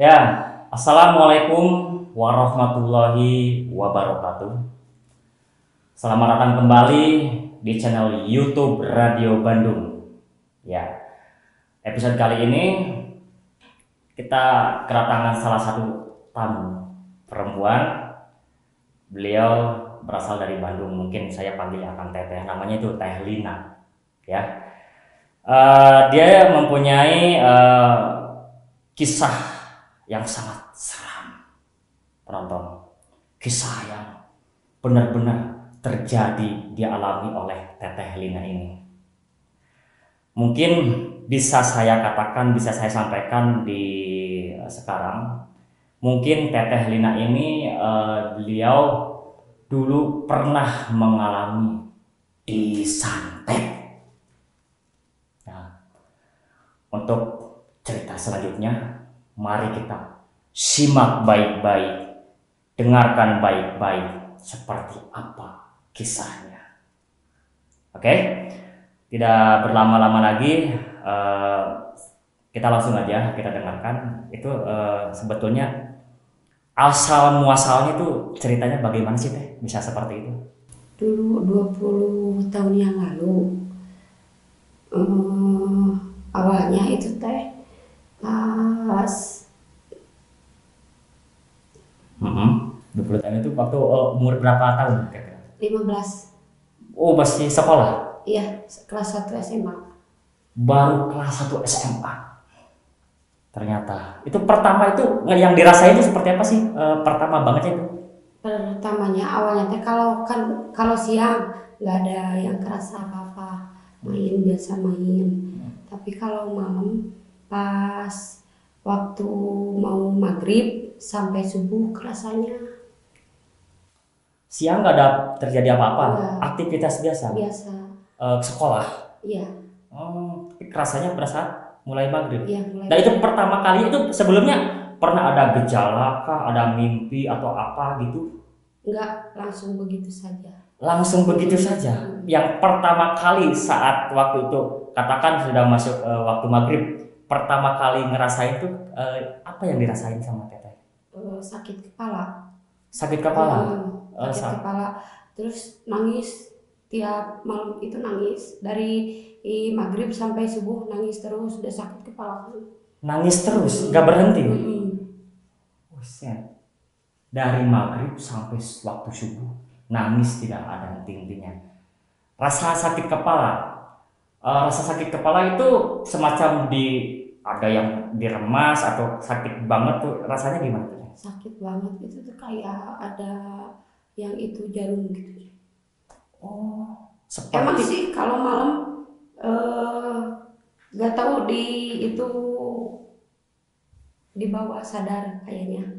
Ya, assalamualaikum warahmatullahi wabarakatuh. Selamat datang kembali di channel YouTube Radio Bandung. Ya, episode kali ini kita kedatangan salah satu tamu perempuan. Beliau berasal dari Bandung. Mungkin saya panggil akan Teteh. Namanya itu Teh Lina. Ya, dia mempunyai kisah yang sangat seram, penonton. Kisah yang benar-benar terjadi dialami oleh Teteh Lina ini. Mungkin bisa saya katakan, bisa saya sampaikan di sekarang. Mungkin Teteh Lina ini beliau dulu pernah mengalami disantet. Nah, untuk cerita selanjutnya, mari kita simak baik-baik, dengarkan baik-baik seperti apa kisahnya. Oke, tidak berlama-lama lagi, kita langsung aja kita dengarkan. Itu sebetulnya asal muasalnya itu ceritanya bagaimana sih Teh? Bisa seperti itu? Dulu 20 tahun yang lalu, awalnya itu teh pas 20 tahun itu waktu umur berapa tahun kira-kira? 15, Oh, masih sekolah? iya, kelas 1 SMA. Baru kelas 1 SMA. Ternyata itu pertama itu yang dirasain itu seperti apa sih? Pertama bangetnya itu. Pertamanya awalnya teh kalau siang nggak ada yang kerasa apa-apa, main biasa main. Tapi kalau malam pas waktu mau maghrib sampai subuh kerasanya Siang nggak ada terjadi apa-apa, nggak aktivitas biasa. biasa. Sekolah. Iya, Tapi rasanya pada saat mulai maghrib. iya mulai Nah itu pertama kali itu sebelumnya pernah ada gejala kah, ada mimpi atau apa gitu? nggak langsung begitu saja. Langsung begitu saja. Yang pertama kali saat waktu itu katakan sudah masuk waktu maghrib, pertama kali ngerasain itu apa yang dirasain sama Teteh? Sakit kepala. Sakit kepala. Sakit kepala, terus nangis tiap malam itu nangis dari maghrib sampai subuh nangis terus, udah sakit kepala. Nangis terus, nggak berhenti. Mm-mm. Buset. Dari maghrib sampai waktu subuh, nangis tidak ada henti-hentinya. Rasa sakit kepala, rasa sakit kepala itu semacam ada yang diremas atau sakit banget tuh rasanya gimana tuh? Sakit banget itu tuh kayak ada yang itu jarum gitu. Oh, Emang seperti sih kalau malam nggak tahu itu di bawah sadar kayaknya.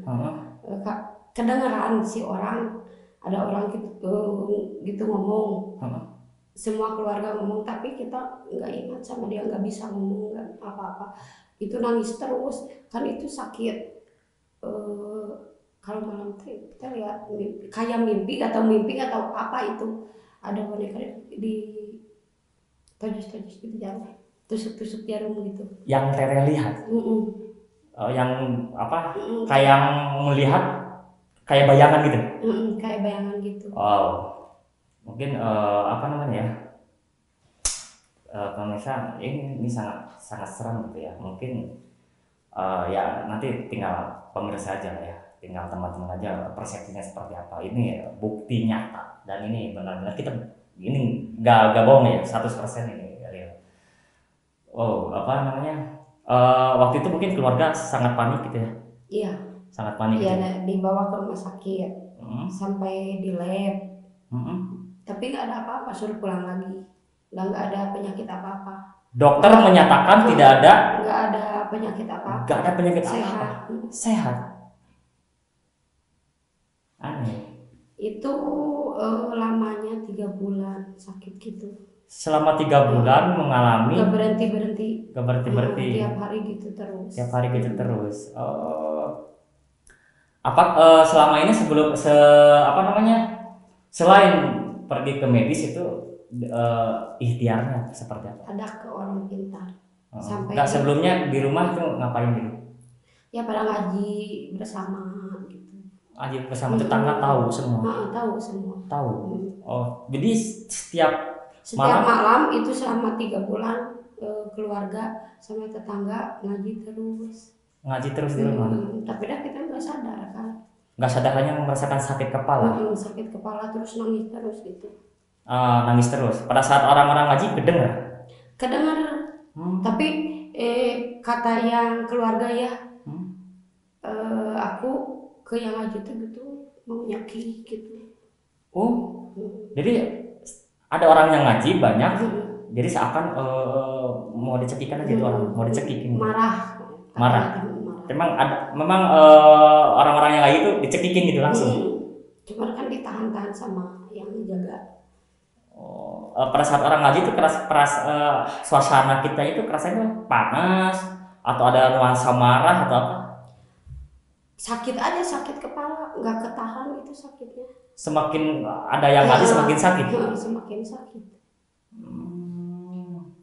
Kedengeran si orang, ada orang gitu ngomong, semua keluarga ngomong, tapi kita nggak ingat sama dia, nggak bisa ngomong nggak apa-apa. Itu nangis terus kan, itu sakit. Kalau malam kita lihat kayak mimpi atau apa, itu ada boneka di tojos-tojos gitu, jarum, tusuk-tusuk jarum gitu. yang Tere lihat. Yang apa? Kayak yang melihat kayak bayangan gitu. Kayak bayangan gitu. Oh, mungkin apa namanya ya? Pemirsa ini sangat sangat seram gitu ya. Mungkin ya nanti tinggal pemirsa aja lah ya, tinggal teman-teman aja persepsinya seperti apa. Ini ya, bukti nyata dan ini benar-benar kita ini gak bohong ya, 100% ini real. Oh, apa namanya? Waktu itu mungkin keluarga sangat panik gitu ya. Iya. Sangat panik Iya, gitu. dibawa ke rumah sakit, sampai di lab. Tapi nggak ada apa-apa, suruh pulang lagi. Nggak ada penyakit apa-apa. Dokter menyatakan tidak ada. Nggak ada penyakit apa-apa. Nggak ada penyakit Sehat. apa-apa. Sehat. Aneh. Itu lamanya 3 bulan sakit gitu. Selama 3 bulan mengalami. Nggak berhenti. Nggak berhenti. Tiap hari gitu terus. Tiap hari gitu terus. Apa selama ini apa namanya? Selain pergi ke medis itu ikhtiarnya seperti apa? Ada ke orang pintar. Sampai Nggak sebelumnya di rumah tuh ngapain gitu? Ya pada ngaji bersama gitu. Ngaji bersama tetangga tahu semua. Tahu semua. Tahu. Oh, jadi setiap malam itu selama 3 bulan keluarga sama tetangga ngaji terus. Ngaji terus di rumah. Tapi dah kita nggak sadar kan. Nggak sadar, hanya merasakan sakit kepala. Sakit kepala terus nangis terus gitu. Nangis terus. Pada saat orang-orang ngaji kedengar. Tapi kata yang keluarga ya, aku ke yang ngaji itu gitu mau nyaki gitu. Jadi ada orang yang ngaji banyak, jadi seakan mau dicekikan aja tuh orang, mau dicekikin. Marah. Memang orang-orang yang ngaji itu dicekikin gitu langsung. Cuma kan ditahan-tahan sama yang jaga. Pada saat orang ngaji itu suasana kita itu kerasanya panas atau ada nuansa marah atau apa? Sakit aja, sakit kepala, nggak ketahan itu sakitnya. Semakin ada yang ngaji semakin sakit. Semakin sakit.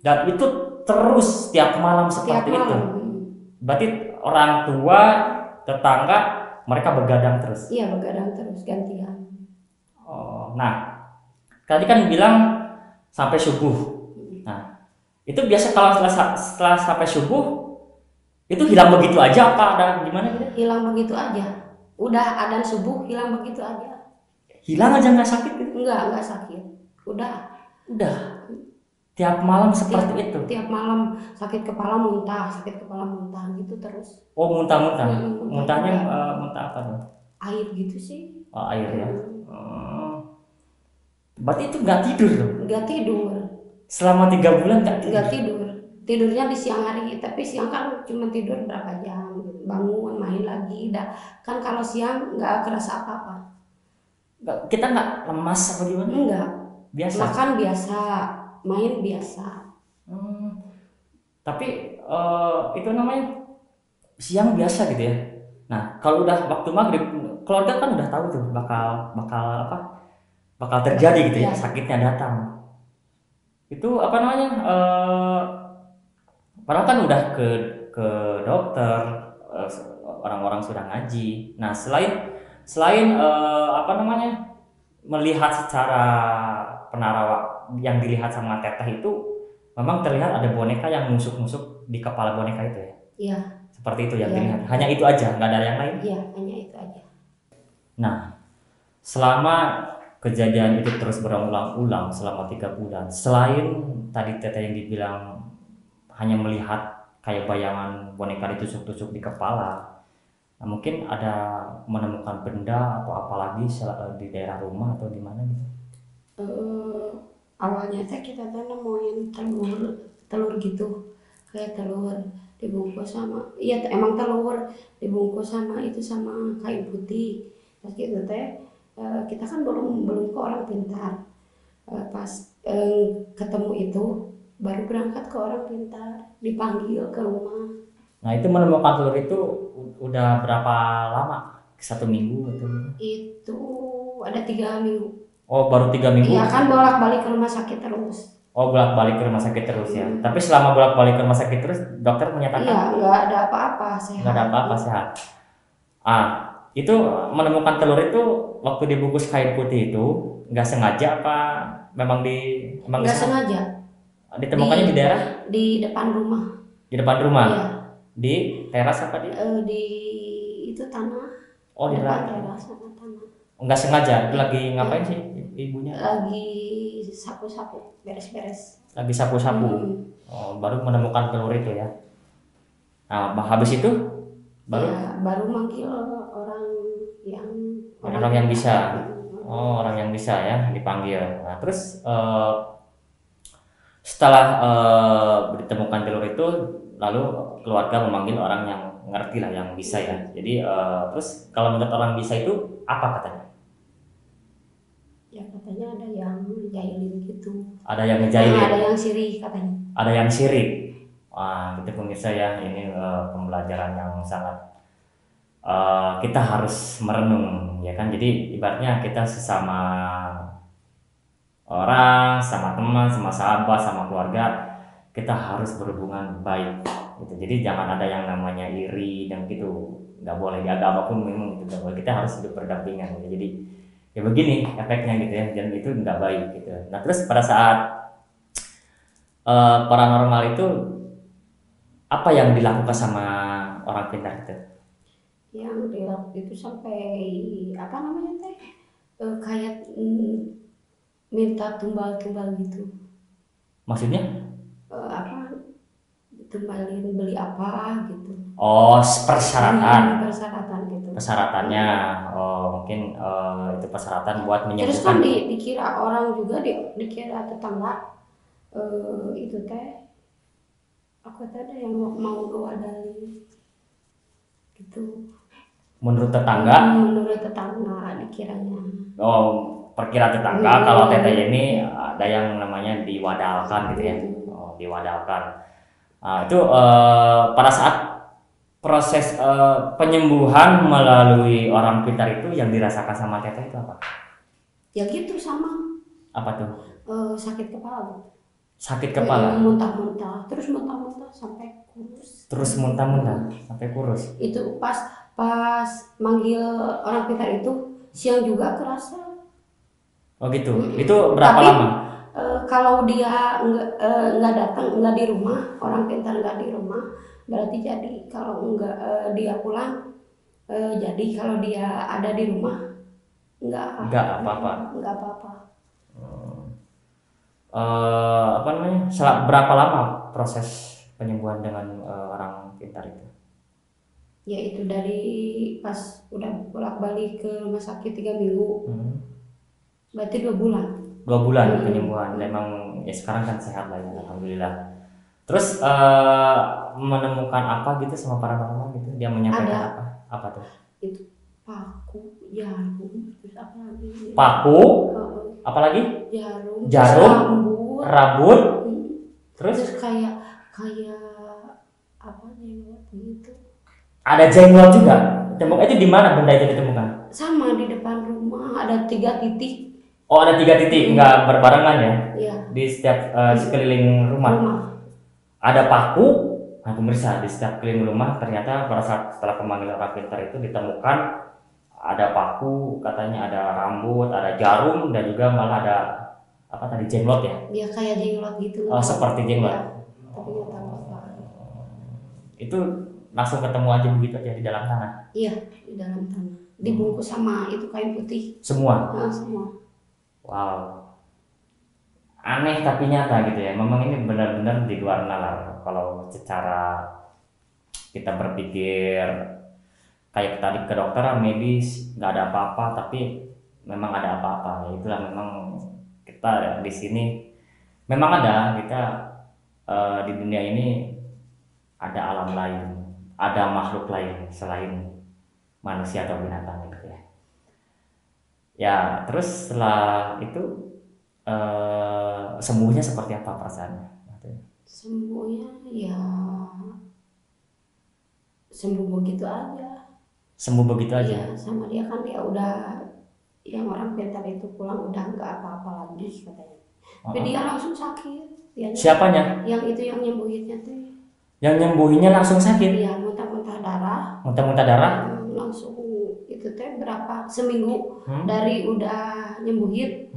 Dan itu terus tiap malam seperti itu. Berarti orang tua, tetangga, mereka begadang terus. Iya, begadang terus gantian. Nah, tadi kan bilang sampai subuh. Nah, itu biasa kalau setelah sampai subuh itu hilang begitu aja apa ada gimana gitu? Hilang begitu aja. Udah adzan subuh hilang begitu aja. Hilang aja nggak sakit gitu? Enggak sakit. Udah. Tiap malam seperti itu. Tiap malam sakit kepala muntah gitu terus. Muntah-muntah. Muntahnya muntah apa tuh? Air gitu sih. Air ya. Berarti itu nggak tidur dong? Nggak tidur. Selama 3 bulan nggak tidur. Tidurnya di siang hari, tapi siang kan cuma tidur berapa jam, bangun main lagi. Kan kalau siang nggak kerasa apa-apa. Kita nggak lemas apa gimana? Enggak. Biasa. Makan biasa, main biasa. Tapi itu namanya siang biasa gitu ya. Nah, kalau udah waktu maghrib, keluarga kan udah tahu tuh bakal terjadi gitu ya, sakitnya datang. Itu apa namanya? Padahal kan udah ke dokter, orang-orang sudah ngaji. Nah, selain melihat secara penarawak yang dilihat sama teteh itu, memang terlihat ada boneka yang nusuk-nusuk di kepala boneka itu ya. Iya. Seperti itu yang dilihat. Hanya itu aja, nggak ada yang lain. Iya, hanya itu aja. Nah, selama kejadian itu terus berulang-ulang selama 3 bulan, selain tadi teteh yang dibilang hanya melihat kayak bayangan boneka ditusuk-tusuk di kepala, nah, mungkin ada menemukan benda atau apalagi di daerah rumah atau di mana gitu? Awalnya kita nemuin telur gitu, kayak telur dibungkus sama, iya emang telur dibungkus sama kain putih. Terus gitu kita kan belum ke orang pintar. Pas ketemu itu baru berangkat ke orang pintar, dipanggil ke rumah. Nah, itu menemukan telur itu udah berapa lama? 1 minggu atau? Itu ada 3 minggu. Baru 3 minggu? Iya kan, bolak-balik ke rumah sakit terus. Bolak-balik ke rumah sakit terus ya. Tapi selama bolak-balik ke rumah sakit terus, dokter menyatakan? Iya, nggak ada apa-apa, sehat. Nggak ada apa-apa, sehat. Itu menemukan telur itu waktu dibungkus kain putih itu nggak sengaja apa memang nggak sengaja? Ditemukannya di daerah? Di depan rumah. Di depan rumah? Iya. Di teras apa di? Di itu tanah. Di teras sama tanah. Nggak sengaja? Itu lagi ngapain sih ibunya? Lagi sapu-sapu, beres-beres. Lagi sapu-sapu. Baru menemukan telur itu ya. Nah, habis itu baru manggil orang yang bisa. Orang yang bisa ya dipanggil. Nah, terus setelah ditemukan telur itu, lalu keluarga memanggil orang yang ngerti lah, yang bisa ya. Jadi terus kalau menurut orang bisa itu apa katanya? Ya katanya ada yang ngejailin gitu. Ada yang ngejailin? Ada yang sirik katanya. Ada yang sirik. Wah, gitu pemirsa ya, ini pembelajaran yang sangat kita harus merenung ya kan. Jadi ibaratnya kita sesama orang, sama teman, sama sahabat, sama keluarga, kita harus berhubungan baik gitu. Jadi jangan ada yang namanya iri dan gitu, nggak boleh. Di agama pun memang itu nggak boleh, kita harus hidup berdampingan gitu. Jadi ya begini efeknya gitu ya, dan itu nggak baik gitu. Nah terus pada saat paranormal itu apa yang dilakukan sama orang pintar itu? Yang dilakukan itu sampai apa namanya teh, kayak minta tumbal-tumbal gitu. Maksudnya? Apa, tumbalin beli apa gitu. Oh, persyaratan. Persyaratan gitu. Persyaratannya, oh mungkin itu persyaratan buat Terus kan menyembuhkan. dikira orang juga, dikira tetangga, itu teh aku tadi yang mau ngewadali gitu. Menurut tetangga, Menurut tetangga dikiranya. oh perkira tetangga kalau teteh ini ada yang namanya diwadalkan gitu ya. Oh, diwadalkan. Nah, itu pada saat proses penyembuhan melalui orang pintar itu yang dirasakan sama teteh itu apa? Ya gitu sama. Apa tuh? Sakit kepala. Sakit kepala. Muntah-muntah, terus muntah-muntah sampai kurus. Terus muntah-muntah sampai kurus. Itu pas manggil orang pintar itu siang juga kerasa. Oh gitu. Itu berapa lama? Kalau dia nggak datang, nggak di rumah, orang pintar nggak di rumah, berarti jadi. Kalau nggak dia pulang, jadi. Kalau dia ada di rumah, nggak apa-apa. Nggak apa-apa. Apa namanya? Berapa lama proses penyembuhan dengan orang pintar itu? Ya itu dari pas udah bolak-balik ke rumah sakit 3 minggu, berarti 2 bulan. 2 bulan penyembuhan. Memang ya sekarang kan sehat lah ya, alhamdulillah. Terus menemukan apa gitu sama paranormal gitu? Dia menyampaikan Ada. apa? Apa tuh? Itu paku, jarum, terus apa lagi? Paku, apalagi? Jarum, rambut, terus kayak apa jenglot gitu. Ada jenglot juga. Ditemukan itu di mana benda itu ditemukan? Sama di depan rumah ada 3 titik. Oh ada 3 titik, nggak berbarengan ya? Iya. Di setiap sekeliling rumah. Ada paku. Nah pemirsa, di setiap keliling rumah ternyata pada saat setelah pemanggilan orang pintar itu ditemukan ada paku, katanya ada rambut, ada jarum, dan juga malah ada apa tadi, jenglot ya? Dia kayak jenglot gitu. Oh seperti jenglot. Ya, tapi nggak tahu apa. Itu langsung ketemu aja begitu aja di dalam tanah? Iya, di dalam tanah. Dibungkus sama itu kain putih. Semua? Semua. Wow. Aneh tapi nyata gitu ya. Memang ini benar-benar di luar nalar. Kalau secara kita berpikir kayak tadi kedokteran medis nggak ada apa-apa, tapi memang ada apa-apa. Ya itulah memang kita di sini memang ada kita di dunia ini ada alam lain, ada makhluk lain selain manusia atau binatang gitu ya. Ya terus setelah itu sembuhnya seperti apa perasaannya? Sembuhnya ya sembuh begitu aja. Sembuh begitu aja? Iya, sama dia kan dia udah, yang orang pintar itu pulang udah nggak apa-apa lagi katanya. Tapi dia langsung sakit. Siapanya? Yang itu yang nyembuhinnya tuh. Yang nyembuhinnya langsung sakit? Iya, muntah-muntah darah. Muntah-muntah darah? Langsung itu teh berapa seminggu dari udah nyembuhin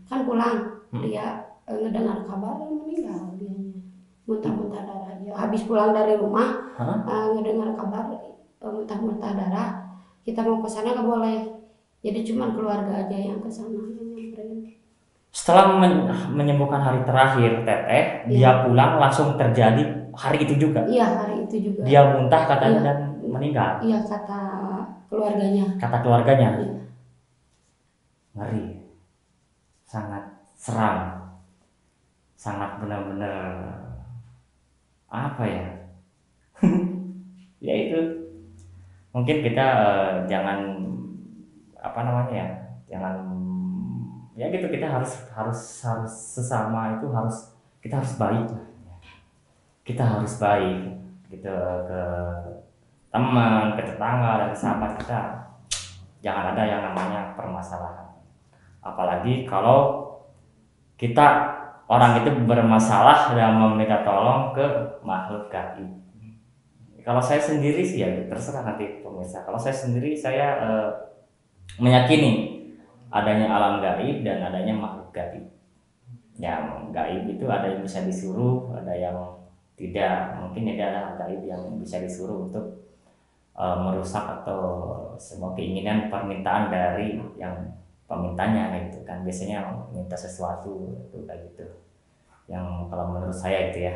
kan pulang dia ngedengar kabar meninggal dianya. Muntah-muntah darah. Ya, habis pulang dari rumah ngedengar kabar muntah-muntah darah. Kita mau ke sana nggak boleh. Jadi cuma keluarga aja yang ke sana yang nyamperin. Setelah menyembuhkan hari terakhir teteh, dia pulang langsung terjadi hari itu juga? Iya, hari itu juga. Dia muntah katanya dan meninggal? Iya, kata keluarganya. Kata keluarganya? Iya. Ngeri. Sangat seram. Sangat benar-benar apa ya? Ya itu. Mungkin kita jangan apa namanya ya? Jangan ya gitu, kita harus sesama itu kita harus baik. Kita harus baik gitu ke teman, ke tetangga, dan ke sahabat kita. Jangan ada yang namanya permasalahan. Apalagi kalau kita orang itu bermasalah dan meminta tolong ke makhluk gaib. kalau saya sendiri sih ya terserah nanti pemirsa. Kalau saya sendiri saya meyakini adanya alam gaib dan adanya makhluk gaib. Yang gaib itu ada yang bisa disuruh, ada yang tidak. Mungkin ada gaib yang bisa disuruh untuk merusak atau semua keinginan permintaan dari yang pemintanya gitu kan. Biasanya minta sesuatu itu kayak gitu. Yang kalau menurut saya itu ya.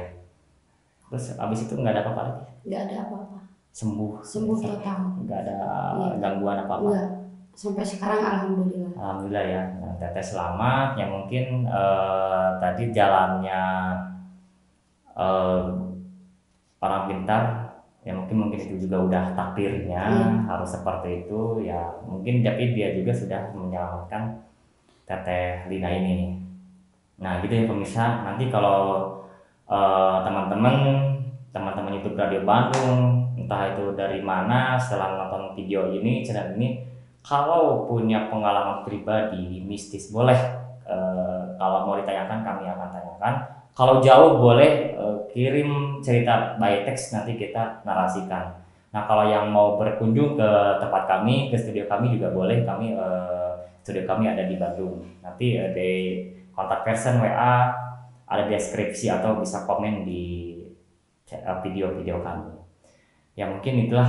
Terus abis itu nggak ada apa-apa lagi. Nggak ada apa-apa. Sembuh Total. Nggak ada Iya. gangguan apa-apa. Enggak. Sampai sekarang alhamdulillah. Alhamdulillah ya. Nah, Teteh selamat. Ya mungkin tadi jalannya orang pintar. Ya mungkin itu juga udah takdirnya harus seperti itu ya. Mungkin tapi dia juga sudah menyelamatkan Teteh Lina ini. Nah gitu ya pemirsa. Nanti kalau teman-teman YouTube Radio Bandung, entah itu dari mana, setelah nonton video ini, channel ini, kalau punya pengalaman pribadi mistis boleh, kalau mau ditanyakan kami akan tanyakan. Kalau jauh boleh kirim cerita by text, nanti kita narasikan. Nah kalau yang mau berkunjung ke tempat kami, ke studio kami juga boleh. Kami studio kami ada di Bandung. Nanti di kontak person WA ada deskripsi atau bisa komen di video-video kami. Ya mungkin itulah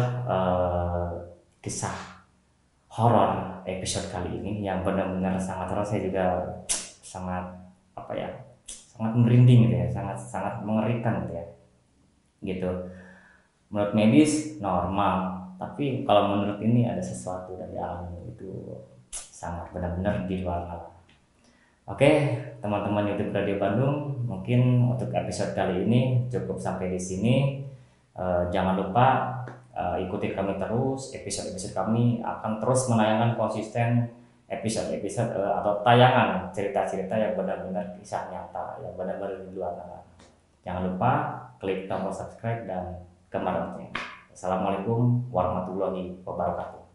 kisah horor episode kali ini yang benar-benar sangat horor. Saya juga sangat sangat merinding gitu ya, sangat mengerikan gitu ya. Gitu. Menurut medis normal, tapi kalau menurut ini ada sesuatu dari alam itu sangat benar-benar di luar nalar. Oke, teman-teman YouTube Radio Bandung, mungkin untuk episode kali ini cukup sampai di sini. Jangan lupa ikuti kami terus. Episode-episode kami akan terus menayangkan konsisten episode-episode atau tayangan cerita-cerita yang benar-benar kisah nyata, yang benar-benar di luar nalar. Jangan lupa klik tombol subscribe dan kemana. Assalamualaikum warahmatullahi wabarakatuh.